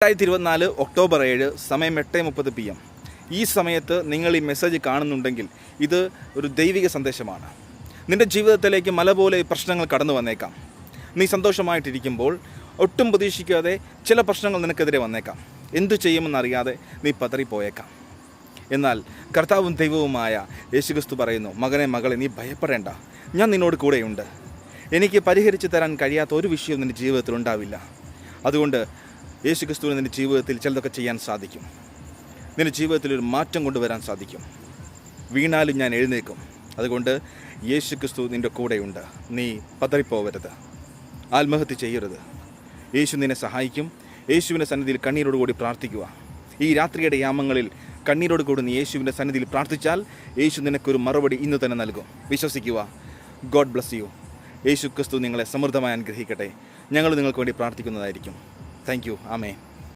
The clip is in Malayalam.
2024 ഒക്ടോബർ 7 സമയം 8:30 PM. ഈ സമയത്ത് നിങ്ങൾ ഈ മെസ്സേജ് കാണുന്നുണ്ടെങ്കിൽ ഇത് ഒരു ദൈവിക സന്ദേശമാണ്. നിൻ്റെ ജീവിതത്തിലേക്ക് മല പോലെ പ്രശ്നങ്ങൾ കടന്നു വന്നേക്കാം. നീ സന്തോഷമായിട്ടിരിക്കുമ്പോൾ ഒട്ടും പ്രതീക്ഷിക്കാതെ ചില പ്രശ്നങ്ങൾ നിനക്കെതിരെ വന്നേക്കാം. എന്തു ചെയ്യുമെന്നറിയാതെ നീ പതറിപ്പോയേക്കാം. എന്നാൽ കർത്താവും ദൈവവുമായ യേശുക്രിസ്തു പറയുന്നു, മകനെ മകളെ നീ ഭയപ്പെടേണ്ട, ഞാൻ നിന്നോട് കൂടെയുണ്ട്. എനിക്ക് പരിഹരിച്ചു തരാൻ കഴിയാത്ത ഒരു വിഷയവും നിൻ്റെ ജീവിതത്തിൽ ഉണ്ടാവില്ല. അതുകൊണ്ട് യേശുക്രിസ്തുവിന് നിൻ്റെ ജീവിതത്തിൽ ചിലതൊക്കെ ചെയ്യാൻ സാധിക്കും. നിൻ്റെ ജീവിതത്തിൽ ഒരു മാറ്റം കൊണ്ടുവരാൻ സാധിക്കും. വീണാലും ഞാൻ എഴുന്നേൽക്കും. അതുകൊണ്ട് യേശുക്രിസ്തു നിൻ്റെ കൂടെയുണ്ട്. നീ പതറിപ്പോവരുത്, ആത്മഹത്യ ചെയ്യരുത്. യേശു നിന്നെ സഹായിക്കും. യേശുവിൻ്റെ സന്നിധിയിൽ കണ്ണീരോടുകൂടി പ്രാർത്ഥിക്കുക. ഈ രാത്രിയുടെ യാമങ്ങളിൽ കണ്ണീരോടുകൂടി നീ യേശുവിൻ്റെ സന്നിധിയിൽ പ്രാർത്ഥിച്ചാൽ യേശു നിനക്കൊരു മറുപടി ഇന്ന് തന്നെ നൽകും. വിശ്വസിക്കുക. God bless you. യേശുക്രിസ്തു നിങ്ങളെ സമൃദ്ധമായി അനുഗ്രഹിക്കട്ടെ. ഞങ്ങൾ നിങ്ങൾക്ക് വേണ്ടി പ്രാർത്ഥിക്കുന്നതായിരിക്കും. Thank you. ആമേൻ.